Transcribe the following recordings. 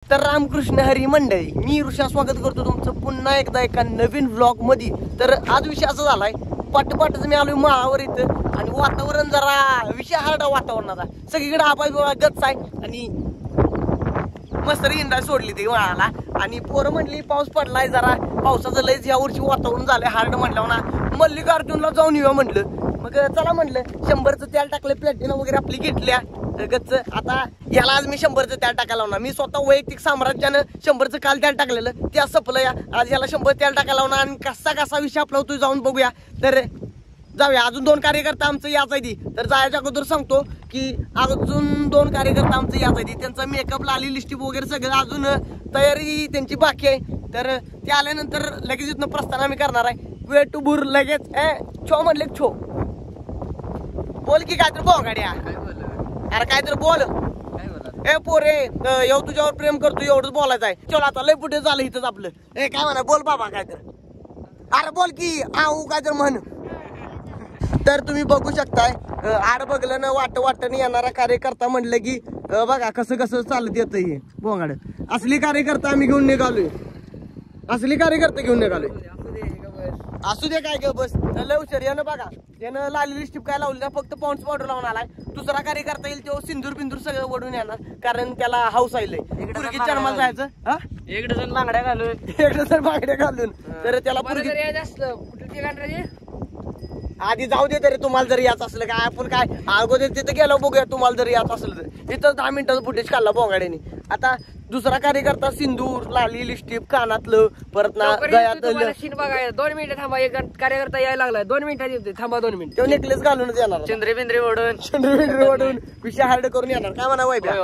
तर रामकृष्ण हरी मंडळी, मी ऋषा स्वागत करतो तुमचं पुन्हा एकदा एका नवीन व्लॉग मध्ये। तर आज विषय असा झालाय, पाटपाटच मी आलोय माळावर इथं आणि वातावरण जरा विषय हार्ड वातावरणाचा, सगळीकडे आबाज गच्च आहे आणि मस्त इंडा सोडली ती माळाला आणि पोरं म्हणली पाऊस पडलाय, जरा पावसाचं लयच या वर्षी वातावरण झालंय हार्ड म्हटलं ना, मल्लिकार्जुनला जाऊन येऊया म्हटलं। मग चला म्हटलं, 100चं तेल टाकलं, प्लॅटिना वगैरे आपली घेतल्या गच्च। आता याला आज मी 100चं तेल टाकायला लावणार, मी स्वतः वैयक्तिक साम्राज्यानं 100चं काल तेल टाकलेलं त्या संपलं या, आज याला 100 तेल टाकायला लावणार आणि कसा विषय आपला होतो जाऊन बघूया। तर जाऊया, अजून 2 कार्यकर्ता आमचं याच आहे ती, तर जायच्या अगोदर सांगतो की अजून 2 कार्यकर्ता आमचं याच आहे ती, त्यांचा मेकअप लाली लिस्टिप वगैरे सगळं अजून तयारी त्यांची बाकी आहे। तर ते आल्यानंतर लगेच इथनं प्रस्थान आम्ही करणार आहे। वे टू भूर लगेच छो म्हणले छो, बोल की काय तर बोगाड्या, अरे काय तर बोल। ए पोरे, येऊ तुझ्यावर प्रेम करतो एवढंच बोलायचं आहे, चल आता लय पुढे झालं इथंच आपलं। काय म्हणा, बोल बाबा काय तर, अरे बोल की आऊ काय तर म्हण। तर तुम्ही बघू शकताय, आड बघलं ना वाटणं येणारा कार्यकर्ता म्हणलं की बघा कसं चालत येतं हे बोंगाड। असली कार्यकर्ता आम्ही घेऊन निघालोय, असली कार्यकर्ता घेऊन निघालोय। असू दे काय ग बस, लय हुशार यानं, बघा यानं लाली लिस्टिप काय लावली ना, फक्त पाऊंड्स पावडर लावून आलाय। दुसरा कार्यकर्ता येईल तो सिंदूर बिंदूर सगळं वडून येणार, कारण त्याला हाऊस आहे पुरगी जन्माला जायचं। हा, 1 डझन बांगड्या घालून, 1 डझन बांगड्या घालून, तर त्याला आधी जाऊ दे तरी, तुम्हाला जर याच असलं काय आपण काय अगोदर तिथं गेलो बघूया, तुम्हाला जर याच असलं तर इथं 10 मिनिटाचं फुटेज काढला बोंगाड्याने। आता दुसरा कार्यकर्ता सिंदूर लाली लिस्टिप कानातलं, परत ना गळ्यात 2 मिनिटं थांबा, एक कार्यकर्ता यायला लागला, 2 मिनिटात येते, थांबा 2 मिनिट, तो नेकलेस घालूनच येणार, चंद्रबिंद्री ओढून विषय हार्ड करून येणार, काय म्हणा वैभ्या?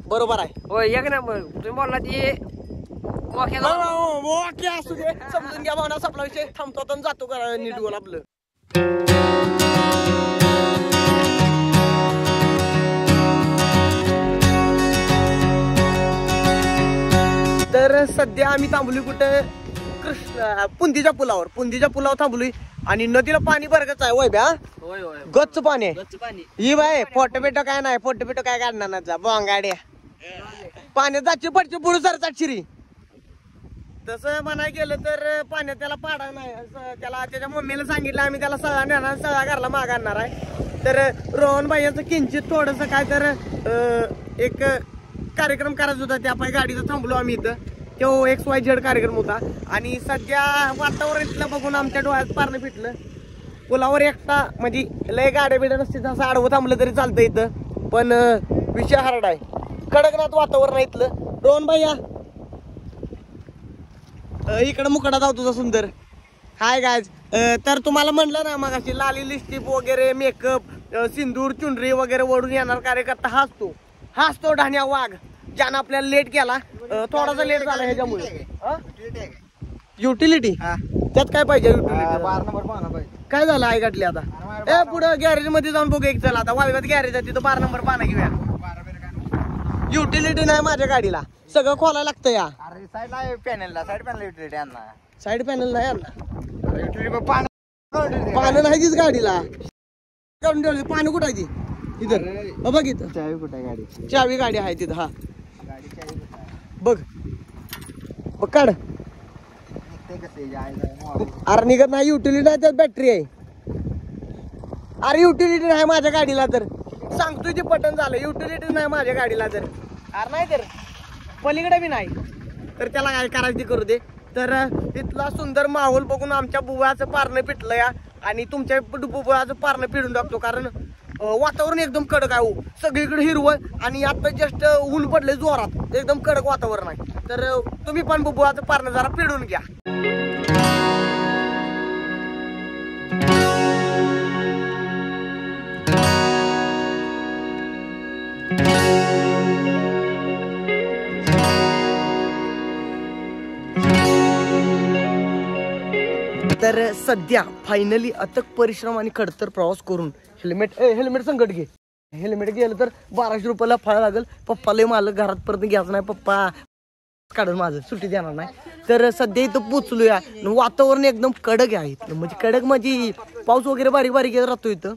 बरोबर आहे, होय एक नंबर तुम्ही बोलला ती असू दे, समजून घ्या भावना, संपला विषय, थांबतो आणि जातो करा नीट गोल आपलं। तर सध्या आम्ही थांबलोय कुठं, पुंदीच्या पुलावर थांबलोय आणि नदीला पाणी बरगच आहे वैभ्या, गच्च पाणी ही बाय, फोटो बिटो काय नाही, फोटो बिटो काय काढणार ना बोंगाड्या, पाण्यात जायची पडची पुढे सर शिरी। तसं म्हणाय गेलं तर पाण्यात त्याला पाडा नाही, त्याला त्याच्या मम्मीला सांगितलं आम्ही, त्याला सगळा नेणार, सगळा घरला माग आणणार आहे। तर रोहन भाईचं किंचित थोडस काय तर एक कार्यक्रम करायचा होता, त्यापायी गाडीचं थांबलो आम्ही इथं, तो XYZ कार्यक्रम होता आणि सध्या वातावरण इथलं बघून आमच्या डोळ्यात पारणं फिटलं। पुलावर एकटा म्हणजे लय गाड्या बिड्या नसते, असं आडवं थांबलं तरी चालतं इथं, पण विषय हार्ड आहे, कडकनाथ वातावरण आहे इथलं। रोहन भाई इकडे मुकडा जाऊ तुझा सुंदर, हाय गायज। तर तुम्हाला म्हणलं ना मग अशी लाली लिस्टिप वगैरे मेकअप सिंदूर चुनरी वगैरे वडून येणार कार्यकर्ता हाच तो ढाण्या वाघ, ज्यानं आपल्याला लेट केला, थोडासा लेट झाला ह्याच्यामुळे। युटिलिटी त्यात काय पाहिजे, काय झालं आई गाठली आता, पुढे गॅरेज मध्ये जाऊन बघू एक, चला आता वाळव्यात गॅरेज आहे तिथं 12 नंबर पाना घेऊया। युटिलिटी नाही माझ्या गाडीला, सगळं खोलायला लागतं या, साइड पॅनल युटिलिटी आणला, साइड पॅनल नाही आणला, पानं नाही तीच गाडीला काढून ठेवली, पानं कुठं आहे ती इथं, बघ इथं चावी कुठे गाडी, चावी गाडी आहे तिथं, हा बघ काढ, अरे निघत नाही, युटिलिटी आहे त्यात बॅटरी आहे, अरे युटिलिटी नाही माझ्या गाडीला, तर सांगतोय ते पटन झालं, युटिलिटी नाही माझ्या गाडीला, तर अरे नाही तर पलीकडे बी नाही, तर त्याला काय करायचं करू दे। तर इथला सुंदर माहोल बघून आमच्या बुवाचं पारणं पिटलं या, आणि तुमच्या बुवाचं पारणं पिडून टाकतो, कारण वातावरण एकदम कडक आहे, सगळीकडे हिरवळ आणि आता जस्ट ऊन पडले जोरात, एकदम कडक वातावरण आहे। तर तुम्ही पण बुवाचं पारणं जरा पिडून घ्या। तर सध्या फायनली अथक परिश्रम आणि खडतर प्रवास करून हेल्मेट संकट घे, हेल्मेट गेलं तर 1200 रुपयाला फळ लागेल, पप्पाला मालक घरात परत घ्यायचं नाही, पप्पा काढून माझं सुट्टी देणार नाही। तर सध्या इथं पोचलोया, वातावरण एकदम कडक आहे, म्हणजे कडक म्हणजे पाऊस वगैरे बारीक बारीक राहतो इथं,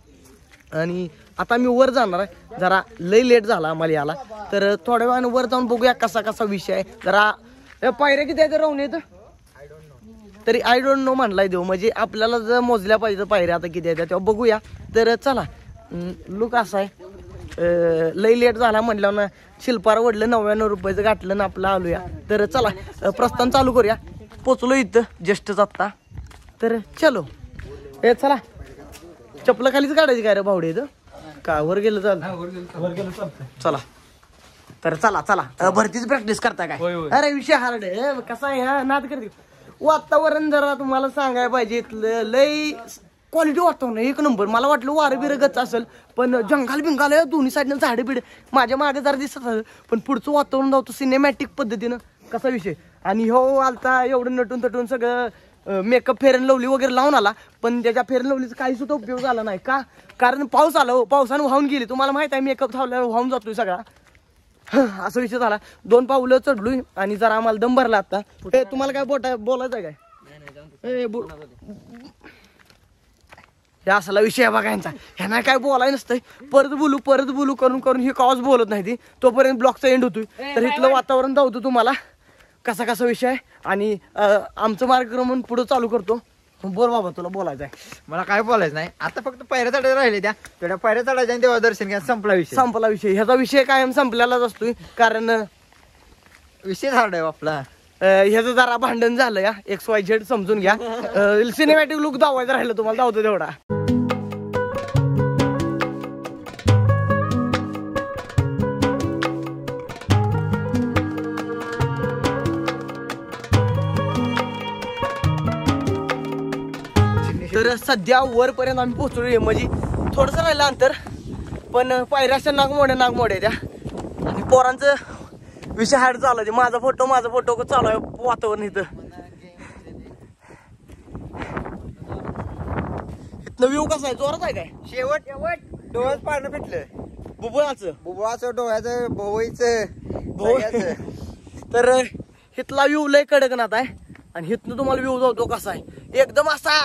आणि आता मी वर जाणार आहे, जरा लई लेट झाला आम्हाला याला, तर थोड्या वेळानं वर जाऊन बघूया कसा कसा विषय आहे. जरा पायऱ्या किती आहे राहून येत तरी आय डोंट नो म्हणलाय देऊ, म्हणजे आपल्याला जर मोजल्या पाहिजे पायऱ्या आता किती आहेत तेव्हा बघूया. तर चला लुक असा आहे, लई लेट झाला म्हटलं ना, शिल्पार वडलं 99 रुपयाचं गाठलं ना आपलं आलूया. तर चला प्रस्थान चालू करूया. पोचलो इथं जस्टच आत्ता, तर चलो ए चला. चपला खालीच काढायची काय रे भावडे इथं का वर गेलं चाल चला. तर चला चला भरतीच प्रॅक्टिस करता काय? अरे विषय हार्ड आहे कसा आहे हा नाद करते. वातावरण जरा तुम्हाला सांगायला पाहिजे, इथलं लई क्वालिटी वातावरण एक नंबर. मला वाटलं वारं बिरं गच असेल, पण जंगाल बिंगाल दोन्ही साईडनं झाडे बिडे माझ्या मागे जरा दिसत असेल, पण पुढचं वातावरण जावतो सिनेमॅटिक पद्धतीनं कसा विषय. आणि हो आलता एवढं नटून तटून सगळं मेकअप फेअर अँड लवली वगैरे लावून आला, पण त्याच्या फेअर अँड लवलीचा काही सुद्धा उपयोग झाला नाही. का? कारण पाऊस आला हो, पावसानं वाहून गेली. तुम्हाला माहित आहे मेकअप थावल्यावर वाहून जातोय सगळा, असा विषय झाला. 2 पावलं चढलोय आणि जरा आम्हाला दम भरला आता. तुम्हाला काय बोलायचं आहे काय? हे असला विषय आहे बघा यांचा, ह्यांना काय बोलाय नसतंय. परत बोलू करून करून ही कावच बोलत नाही ती, तोपर्यंत ब्लॉकचा एंड होतोय. तर इथलं वातावरण दावतो तुम्हाला कसा कसा विषय आहे, आणि आमचं मार्गक्रमण पुढे चालू करतो. बोल बाबा तुला बोलायचं आहे. मला काय बोलायचं नाही, आता फक्त पायऱ्या चढायला राहिले, त्या तेवढ्या पायऱ्या चढायच्या आणि तेव्हा दर्शन घ्या, संपला विषय. ह्याचा विषय कायम संपलेलाच असतोय, कारण विषय हार्ड आहे आपला. ह्याचं जरा भांडण झालं या XYZ समजून घ्या. सिनेमॅटिक लुक दावायचं राहिलं तुम्हाला, दावतो तेवढा. तर सध्या वरपर्यंत आम्ही पोहोचलोय, म्हणजे थोडंसं राहिलं अंतर, पण पायऱ्याच्या नागमोड्या त्या. आणि पोरांचं विषय हार्ड चालू आहे. माझा फोटो चालू आहे वातावरण इथं. इथलं व्ह्यू कसा आहे? जोरात आहे काय? शेवट डोळ्यात पारणं फिटलं, बुबुळाचं डोळ्याचं भोवईचं. तर इथला व्ह्यू लय कडकनाथ आहे, आणि इथनं तुम्हाला व्ह्यू जातो कसा आहे, एकदम असा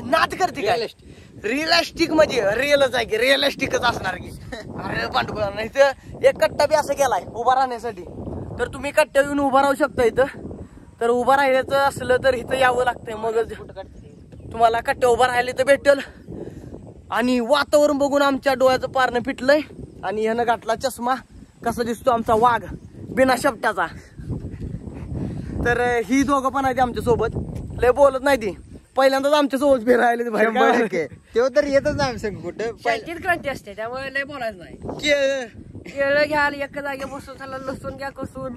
नाद करते काय. रिअलिस्टिक म्हणजे रिअलच आहे की, रिअलिस्टिकच असणार की. अरे पांडुका नाही तर एक कट्टा बी असं केलाय उभा राहण्यासाठी, तर तुम्ही कट्ट्या येऊन उभा राहू शकता इथं. तर उभा राहायचं असलं तर इथं यावं लागतंय, मगच तुम्हाला कट्ट्या उभा राहायला तर भेटेल. आणि वातावरण बघून आमच्या डोळ्याचं पारणं फिटलंय, आणि ह्यानं घातला चष्मा. कसा दिसतो आमचा वाघ बिना शब्दाचा. तर ही दोघं पण आहे आमच्या सोबत, लय बोलत नाही ती, पहिल्यांदाच आमच्या सोबत फिरायला तेव्हा तर येतच नाही आम्ही कुठं. शांतीत क्रांती असते, त्यामुळे लय बोलायचं नाही. केळं घ्या, एक जागे बसून त्याला लसूण घ्या कसून.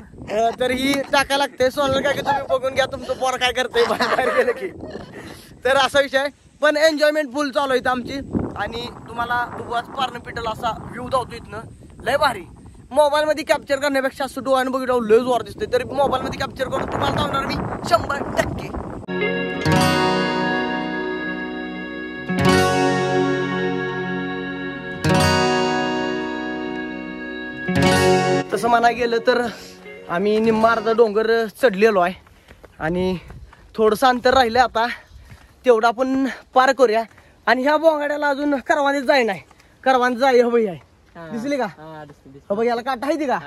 तर ही टाका लागते सोनाला काय की तुम्ही बघून घ्या तुमचं पोर काय करतंय बाहेर गेलं की. तर असा विषय, पण एन्जॉयमेंट फुल चालू आहे आमची. आणि तुम्हाला बुबुळाच पारणं पिटल असा व्ह्यू धावतो इथनं, लय भारी. मोबाईल मध्ये कॅप्चर करण्यापेक्षा असं डोळ्यानं बघितलं लय जोर दिसते, तरी मोबाईल मध्ये कॅप्चर करून तुम्हाला धावणार मी 100%. तसं म्हणायला गेलं तर आम्ही निम्मार्धा डोंगर चढलेलो आहे, आणि थोडंसं अंतर राहिलं आता, तेवढं आपण पार करूया. आणि ह्या बोंगाड्याला अजून करवानीत जाई नाही, करवानीत जाई हवी आहे. दिसली का? हो बघ याला काटा आहे ती का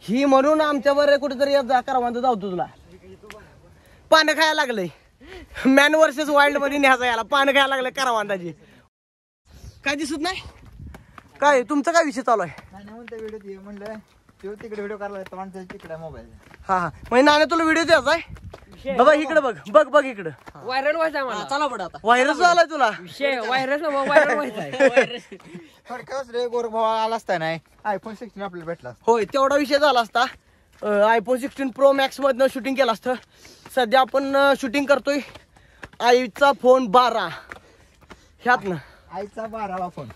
ही, म्हणून आमच्यावर कुठेतरी करवांत जावतो. तुला पानं खायला लागलंय, मॅन वर्सेस वाईल्ड मध्ये न्यायचा याला. पानं खायला लागलंय करवांताची. काय दिसत नाही काय? तुमचा काय विषय चालू आहे? व्हिडिओ म्हणलं तिकडे व्हिडिओ करायला माणसं तिकडे मोबाईल. हा म्हणजे नाणे तुला व्हिडिओ द्यायचा आहे बाबा. इकडे बघ इकडं व्हायरल व्हायचा मला. चला बडा आता व्हायरस झालाय तुला विषय. व्हायरस व्हायरल व्हायचा. थोडक्यात रे गोरभाव आला असता नाही, iPhone 16 आपल्याला भेटला. होय तेवढा विषय झाला असता. iPhone 16 Pro Max मधनं शूटिंग केलं असतं. सध्या आपण शूटिंग करतोय आईचा फोन 12 ह्यातनं. आईचा 12वा फोन.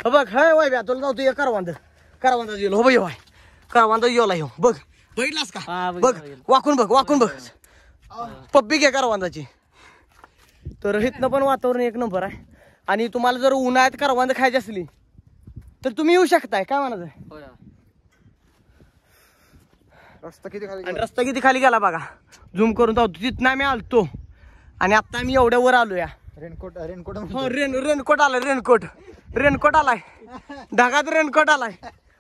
बघ हाय वाय बॅ तुला जातो करवांदा गेलो. हो बाई वाय करवांदा गेला ह्यो. बघ बघितलास का? बघ वाकून बघ पब्बी घे करवांदाची. तर इथनं पण वातावरण एक नंबर आहे. आणि तुम्हाला जर उन्हाळ्यात करवांद खायची असली तर तुम्ही येऊ शकताय. काय म्हणायचं? रस्ता किती खाली गेला बघा. झूम करून जातो. तिथनं आम्ही आलतो आणि आता आम्ही एवढ्या वर आलो या. रेनकोट रेनकोट आलं. रेनकोट रेनकोट आलाय ढगात, रेनकोट आलाय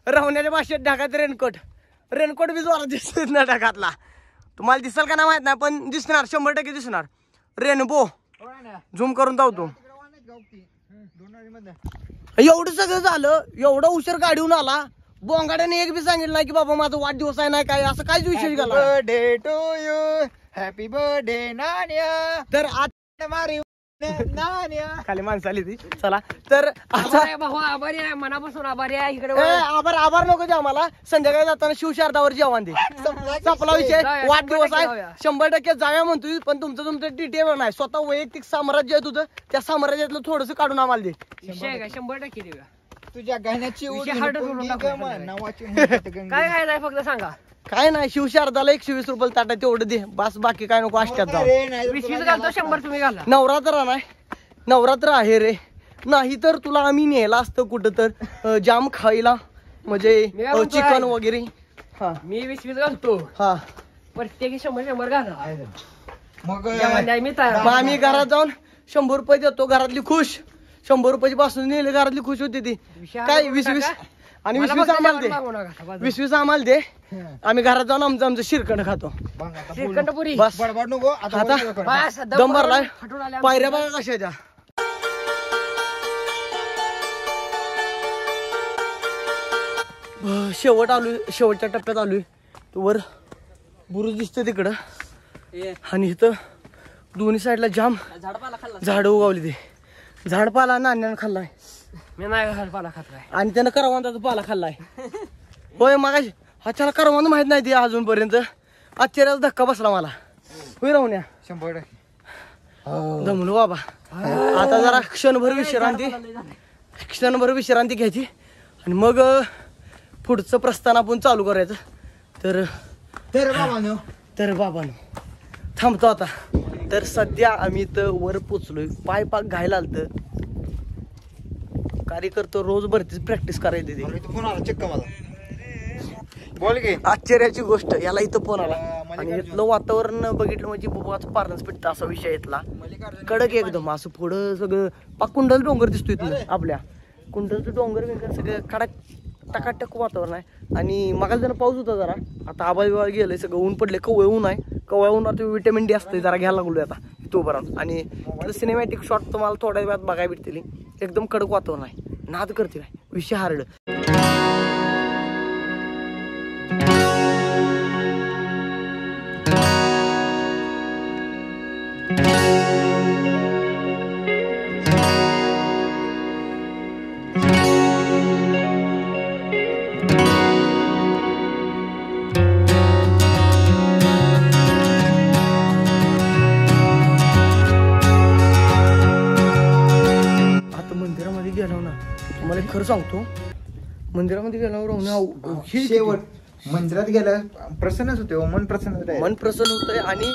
रवण्याच्या भाषेत ढगात रेनकोट. रेनकोट बी जोरात दिसत ना ढगातला. तुम्हाला दिसेल का नाही माहित नाही पण दिसणार, 100% दिसणार. रेनबो झूम करून जाऊ. एवढं सगळं झालं, एवढं उशीर गाडीहून आला, बोंगाड्याने एक बी सांगितलं नाही की बाबा माझा वाढदिवस आहे नाही काय, असं काहीच विषय झाला. Birthday to you, happy birthday Nanya. तर आज मारी नान्या खाली माणसं आली ती. चला तर आता भाऊ आभारी आहे, मनापासून आभारी आहे. इकडे आभार नको द्या मला. संध्याकाळी जाताना शिवशारदावर जेवण दे. संपला विषय. जाऊया, वाढदिवस 100% आहे, जाऊया. 100% जाऊया म्हणतोय. पण तुमचं डिटेल नाही, स्वतः वैयक्तिक साम्राज्य आहे तुझं, त्या साम्राज्यातलं थोडस काढून आम्हाला दे. विषय आहे का 100% देऊया. तुझ्या गाण्याची विषय उडी hard पोरगी करून टाकू गं, आपण. नावाची म्हणतात गंगे. काय काय नाही फक्त सांगा. काय नाही, शिवशारदाला 120 रुपये ताटा तेवढं दे बस, बाकी काय नको. अष्टात जाऊ. अरे, नाही तर 20 तुला घालतो, 100 तुम्ही घाला. नवरात्र नाही, नवरात्र आहे रे. नाही तर तुला आम्ही नेला असतं कुठं तर जाम खायला, म्हणजे मी काय म्हणतोय? चिकन वगैरे. हा मी 20 घालतो, हा. प्रत्येकी 100 घाला. मग जेवण द्या, मी तयार. मग आम्ही घरात जाऊन 100 रुपये देतो, घरातली खुश. 100 रुपयाची पासून नेले, घरातली खुश होती ती. विषय काय हा 20 टाका. आणि मला 20 फक्त आम्हाला जेवण दे. मागू नका. बस. 20 आम्हाला दे. आम्ही घरात जाऊन आमचं शिरकण खातो. बघ आता बोलू. श्रीखंडपुरी. बस बडबड नको आता आता बोलू नको. बस, दम भरलाय. फाटून आल्या. पायऱ्या बघा कशा आहेत त्या. शेवट आलोय, शेवटच्या टप्प्यात आलोय. वर बुरुज दिसतं तिकडं, आणि इथं दोन्ही साईडला जाम झाड उगवली. ते झाडपाला नाण्यानं खाल्लाय, मी नाही घालपाला खात काय. आणि त्यानं करवंदाचा पाला खाल्लाय. होय मगाशी त्याला करवंद माहित नाही ते अजूनपर्यंत. आश्चर्याचा धक्का बसला मला. होय राहुण्या 100%. दमलो बाबा. आता जरा क्षणभर विश्रांती घ्यायची, आणि मग पुढचं प्रस्थान आपण चालू करायचं. तर बाबांनो थांबतो आता. तर सध्या आम्ही इथं वर पोचलोय. पाय पाक घायला आलत. कार्यकर्ता रोज भरतीच प्रॅक्टिस करायची ते. अरे, तू फोन आला चक्क मला. बोल की. आश्चर्याची गोष्ट, याला इथं फोन आला, मल्लिकार्जुन. आणि इथलं वातावरण बघितलं म्हणजे बुबाचं पारणच पिटतं असा विषय इथला. कडक एकदम, असं पुढं सगळं पाक कुंडल डोंगर दिसतोय इथलं. आपल्या कुंडलचं डोंगर बिंगर सगळं कडक टकाटक वातावरण आहे. आणि मागास जरा पाऊस होता जरा, आता आबाळ गेलंय, सगळं ऊन पडले. कवळ ऊन आहे. कवळ ऊनात विटॅमिन डी असते, जरा घ्यायला लागलोय आता तो बरोबर. आणि सिनेमॅटिक शॉट तुम्हाला थोड्या वेळात बघायला भेटतील. एकदम कडक वातावरण आहे. नाद करते काय विषय हार्ड. तुम्हाला खरं सांगतो, मंदिरामध्ये गेल्यावर शेवट मंदिरात गेलं प्रसन्नच होते, मन प्रसन्न होते. मन प्रसन्न होतंय. आणि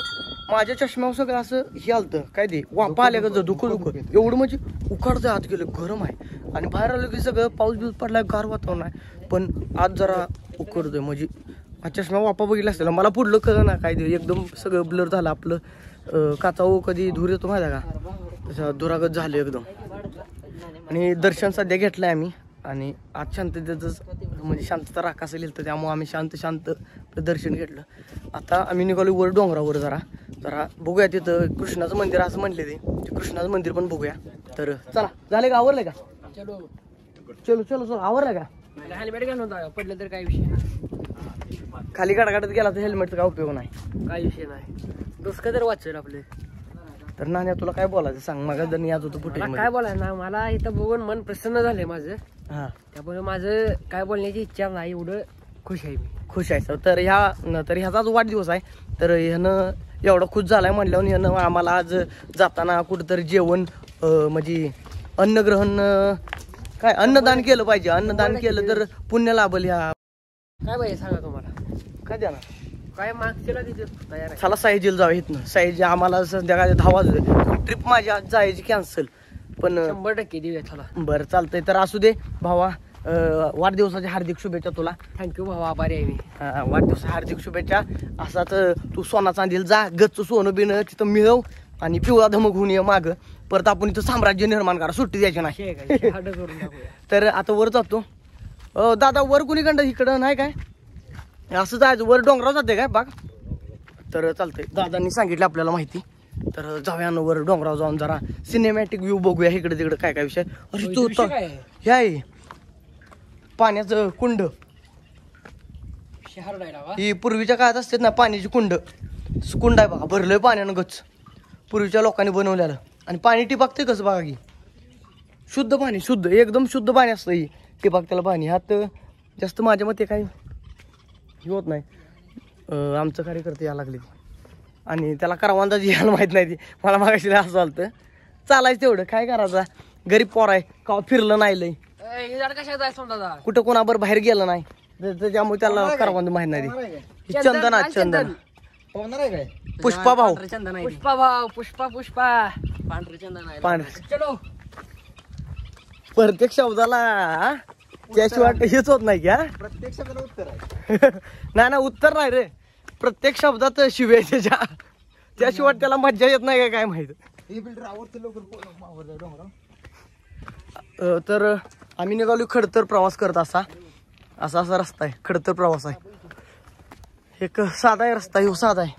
माझ्या चष्म्यावर सगळं असं हे आलतं, काय ते वापा आल्या का दुःख एवढं, म्हणजे उकाडचं आत गेलं, गरम आहे. आणि बाहेर आलं की सगळं पाऊस बिऊस पडलाय, गार वातावरण आहे. पण आज जरा उकडतोय, म्हणजे चष्म्या वापा बघितला असलेला मला पुढलं कळलं ना काय ते. एकदम सगळं ब्लर झालं आपलं. काचाऊ कधी धूर येतो माहिती आहे का, तसं धुरागत झालं एकदम. आणि दर्शन सध्या घेतलंय आम्ही. आणि आज शांततेचंच, म्हणजे शांतता राख असेल तर त्यामुळे आम्ही शांत दर्शन घेतलं. आता आम्ही निघालो वर डोंगरावर. जरा बघूया तिथं कृष्णाचं मंदिर असं म्हणले ते कृष्णाचं मंदिर पण बघूया. तर चला, झाले का, आवरलंय का? चलो आवरलंय का? हेल्मेट घालून जाऊया, पडलं तर काय विषय नाही. खाली गाडागाडत गेला तर हेल्मेटचा काय उपयोग नाही. काय विषय नाही, डोसकं तर वाचेल आपले. तर नाण्या तुला काय बोलायचं सांग. मग जर याच होतं मला फुटेज काय बोलायचं ना, मला इथं बघून मन प्रसन्न झालंय माझं. हा, त्यामुळे माझं काय बोलण्याची इच्छा नाही, एवढं खुश आहे मी. खुश आहे सर. तर ह्याचाच वाढदिवस आहे. तर ह्यानं एवढं खुश झालाय म्हणल्यावर ह्यानं आम्हाला आज जाताना कुठंतरी जेवण, म्हणजे अन्नग्रहण, काय अन्नदान केलं पाहिजे. अन्नदान केलं तर पुण्य लाभल. ह्या काय पाहिजे सांगा तुम्हाला, काय द्या ना, काय मागच्याला तिथे तयार आहे. चला साईजीला जाऊ इथनं. साईजी आम्हाला संध्याकाळी 10 वाजले. ट्रिप माझी आज जायची कॅन्सल, पण 100% देऊया. चला बरं चालतंय. तर असू दे भावा, वाढदिवसाच्या हार्दिक शुभेच्छा तुला. थँक्यू भाऊ, आभारी आहे मी. वाढदिवसाच्या हार्दिक शुभेच्छा. असाच तू सोना चांदीला जा, गच्च सोनं बिनं तिथं मिळव, आणि पिवळा धमक होऊन ये माग. परत आपण इथं साम्राज्य निर्माण करा, सुट्टी द्यायची नाही. तर आता वर जातो. दादा वर कुणीकडं इकडं नाही काय असं जायचं, वर डोंगरावर जाते काय बाग. तर चालतंय, दादांनी सांगितलं आपल्याला माहिती. तर जाऊया ना वर डोंगरावर जाऊन जरा सिनेमॅटिक व्ह्यू बघूया इकडे तिकडे काय काय विषय. अरे तो हे आहे पाण्याचं कुंड. ही पूर्वीच्या काळात असते ना पाण्याची कुंड आहे बघा, भरलंय पाण्यानं गच. पूर्वीच्या लोकांनी बनवलेलं. आणि पाणी टिपाकते कसं बघा की, शुद्ध पाणी, शुद्ध एकदम शुद्ध पाणी असतं. ही टिपाकतेला पाणी ह्यात जास्त माझ्या मते काही होत नाही. आमचं कार्यकर्ते यायला लागले आणि त्याला करवांदा यायला माहित नाही ती मला मागाशी असं चालतं. चालायचं तेवढं, काय करायचं, गरीब पोर आहे, का फिरलं नाही लय, कुठं कोणाबर बाहेर गेलं नाही, त्याच्यामुळे त्याला करवांदा माहित नाही. चंदन चंदन पुष्पा भाऊ, पुष्पा पांढरे चंदन चलो. प्रत्येक शब्दाला त्याशिवाय हेच होत नाही का. प्रत्येक शब्दाला उत्तर आहे. नाही ना, उत्तर नाही रे, प्रत्येक शब्दात शिव्या त्याच्या, त्याशिवाय त्याला मज्जा येत नाही काय माहित. तर आम्ही निघालो खडतर प्रवास करत. असा रस्ता आहे, खडतर प्रवास आहे. एक साधा आहे रस्ता, ह्यो साधा आहे.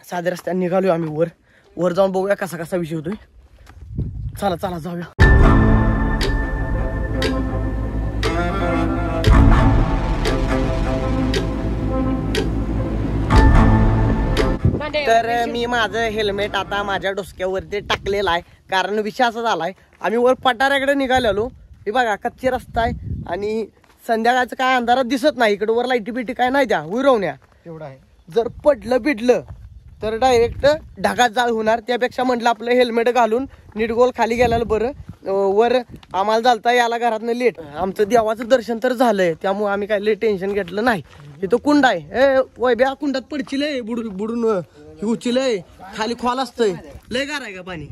साध्या रस्त्याने निघालो आम्ही वर जाऊन बघूया कसा कसा विषय होतोय. चला जाऊया. तर मी माझं हेल्मेट आता माझ्या डोसक्यावरती टाकलेलं आहे, कारण विषय असा झालाय, आम्ही वर पटाऱ्याकडे निघालेलो. हे बघा कच्चे रस्ता आहे आणि संध्याकाळचं काय अंधारात दिसत नाही. इकडे वर लाईटी बिटी काय नाही, द्या उरवण्या तेवढं आहे. जर पडलं बिडलं तर डायरेक्ट ढगात जाळ होणार. त्यापेक्षा म्हटलं आपलं हेल्मेट घालून नीट गोल खाली गेलेलं बरं. वर आम्हाला चालता याला घरातनं लेट. आमचं देवाचं दर्शन तर झालंय, त्यामुळे आम्ही काय लेट टेन्शन घेतलं नाही. इथं कुंड आहे, वैब्या कुंडात पडचिलय, बुडून उचिलय, खाली खोल असतंय, लय गार आहे का पाणी.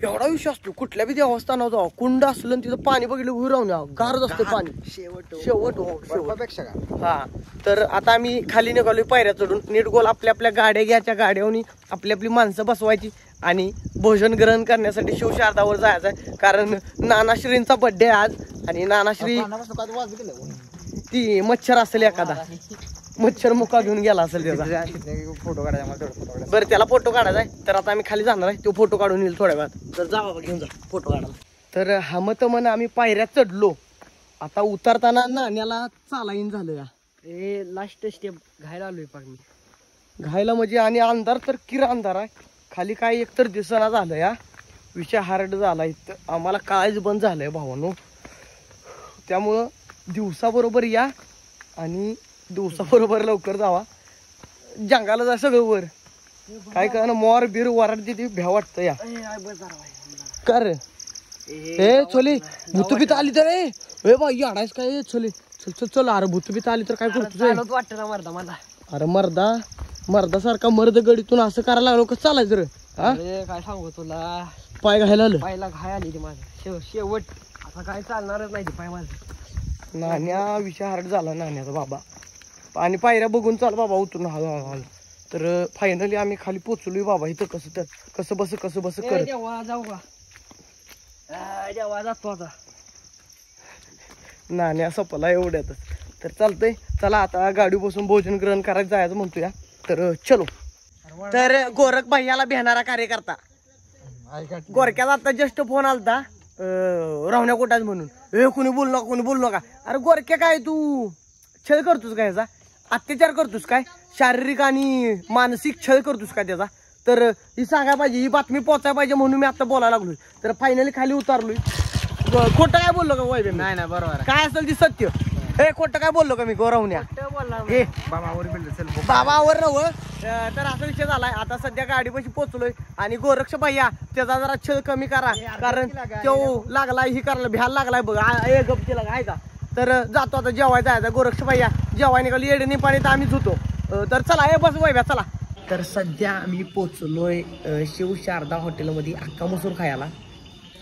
एवढा विषय असतो कुठल्या बी देवस्थानावर जाऊ, कुंड असलं तिथं पाणी बघितलं उभं राहून गारच असतं पाणी. शेवट हा. तर आता आम्ही खाली निघालोय पायऱ्या चढून. नीट गोल आपल्या गाड्या घ्यायच्या, गाड्यावनी आपली माणसं बसवायची आणि भोजन ग्रहण करण्यासाठी शिवशारदावर जायचंय. कारण नानाश्रींचा बर्थडे आज आणि नानाश्री ती मच्छर असेल एखादा, मच्छर मुका घेऊन गेला असेल त्याचा. फोटो काढायचा बरं त्याला फोटो काढायचा आहे. तर आता आम्ही खाली जाणार आहे, तो फोटो काढून येईल थोड्या वेळात. तर जा बाबा घेऊन जा फोटो काढायला. तर हमत मन आम्ही पायऱ्या चढलो. आता उतरताना नाण्याला चालाईन झालं या. लास्ट स्टेप घायला आलोय पाक मी. घायला म्हणजे आणि अंधार तर किरा अंधार आहे. खाली काय एकतर दिसना झालं या. विषय हार्ड झाला इथं, आम्हाला काळच बंद झालंय भावानो. त्यामुळं दिवसाबरोबर या आणि दिवसाबरोबर लवकर जावा. जंगाला जा सगळं वर, काय करा ना, मोर बीर वराडते ती भ्या वाटतं या. कर ए छोले भूतबीत आली तर ए बाई आडायस काय छोले. चल अरे भूतबीत आली तर काय करतो वाटतं ना मर्दा मला. अरे मर्दासारखा मर्द गडीतून असं करायला लागलो कसं चालायचं रे. काय सांगू तुला, पाय घायला आलं, पायला घाय आली ती माझं. शेवट आता काय चालणारच नाही पाय माझं. नाण्या विषय हार्ड झाला नाण्याचा बाबा. आणि पायऱ्या बघून चाल बाबा उतरून हळू. तर फायनली आम्ही खाली पोचलोय बाबा. इथं कसं बस कर. जाऊ का जेव्हा जातो आता. नाण्या सपला एवढ्यातच. तर चालतंय, चला आता गाडी बसून भोजन ग्रहण करायचं जायचं म्हणतो या. तर चलो. तर गोरख भैयाला भेटणारा कार्यकर्ता गोरक्याचा आता जस्ट फोन आलता रावण्या कोटाच म्हणून. कोणी बोलू नका. अरे गोरक्या काय तू छळ करतोस काय, याचा अत्याचार करतोस काय, शारीरिक आणि मानसिक छळ करतोस काय त्याचा. तर ही सांगायला पाहिजे, ही बातमी पोचायला पाहिजे म्हणून मी आता बोलायला लागलोय. तर फायनली खाली उतारलोय. खोटं काय बोललो का वैभव? नाही बरोबर काय असेल ती सत्य. खोटं काय बोललो का मी गौरवण्या? बाबावर नव. तर असा विषय झालाय. आता सध्या गाडीपाशी पोहोचलोय आणि गोरक्ष भैया त्याचा जरा छळ कमी करा, कारण तो लागलाय ही करायला भ्यायला लागलाय बघ. गपचीला आहे का. तर जातो आता जेवायला जायचा. गोरक्ष भैया जेवाय निघाली येडणी पाणीत आम्हीच होतो. तर चला बस वैभ्या चला. तर सध्या आम्ही पोचलोय शिवशारदा हॉटेलमध्ये अख्खा मसूर खायला.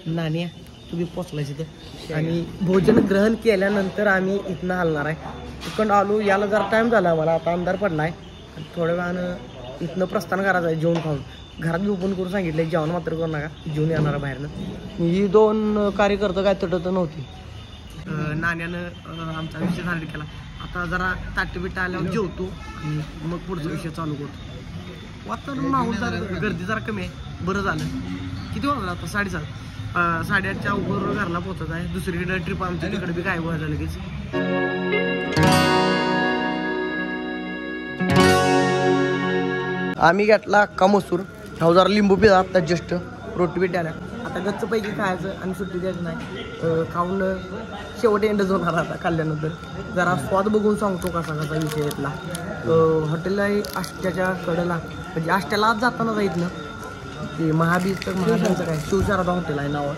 नाण्या तुम्ही पोचलाय तिथं आणि भोजन ग्रहण केल्यानंतर आम्ही इथनं हलणार आहे. तिकडं आलो, याला जरा टाइम झाला मला. आता अंधार पडलाय, थोड्या वेळानं इथनं प्रस्थान करायचं आहे जेवण खाऊन. घरात बी ओपन करून सांगितलं जेवण मात्र करू नका, जेवण येणार बाहेरनं. ही 2 कार्यकर्ते काय तटत नव्हती. नाण्यानं आमचा विषय झाला केला. आता जरा ताटबिट्ट आल्यावर जेवतो आणि मग पुढचा विषय चालू करतो. वातावरण माहोल जरा गर्दी जरा कमी आहे, बरं झालं. किती वाजलं आता 7:30. 8:30च्या अगोदर घरला पोहोचत आहे. दुसरीकडे ट्रिप आमच्या तिकडे बी काय व्हायला लगेच. आम्ही घेतला अख्खा मसूर, हा जरा लिंबू पिला आता जस्ट, रोटी बिटी आल्या. आता गच्च पैकी खायचं आणि सुट्टी द्यायची नाही. खाऊन शेवट एंडच होणार आता खाल्ल्यानंतर. जरा स्वाद बघून सांगतो कसा कसा विषय घेतला. हॉटेल आहे आष्ट्याच्या कडेला, म्हणजे आष्ट्याला आज जाताना जाईत ना ते महाबीजचं महाबीजचं काय शिवशारदा हॉटेल आहे नाव.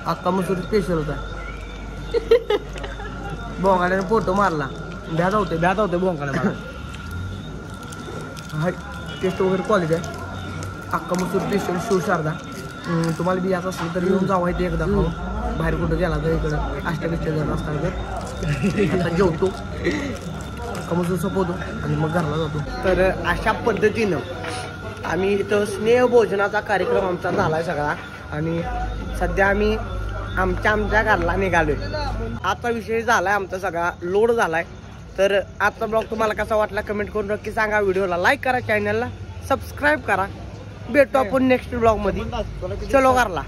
अख्खा मसूर स्पेशल होता. बोंगाड्याने फोटो मारला. भ्यात होते बोंगाड्या मला. हा टेस्ट वगैरे क्वालिटी आहे. अख्खा मसूर स्पेशल शिवशारदा. तुम्हाला बी याचं असेल तर येऊन जावा इथे एकदा खाऊ. बाहेर कुठं गेला तर इकडं आष्ट्यापेक्षा जर असताना तर आता जेवतो, अख्खा मसूर संपवतो आणि मग घरला जातो. तर अशा पद्धतीनं आम्ही इथं स्नेहभोजनाचा कार्यक्रम आमचा झाला आहे सगळा. आणि सध्या आम्ही आमच्या घरला निघालोय. आजचा विषय झाला आहे आमचा सगळा लोड झाला आहे. तर आजचा ब्लॉग तुम्हाला कसा वाटला कमेंट करून नक्की सांगा. व्हिडिओला लाईक करा, चॅनलला सबस्क्राईब करा. भेटू आपण नेक्स्ट ब्लॉगमध्ये. चलो घरला.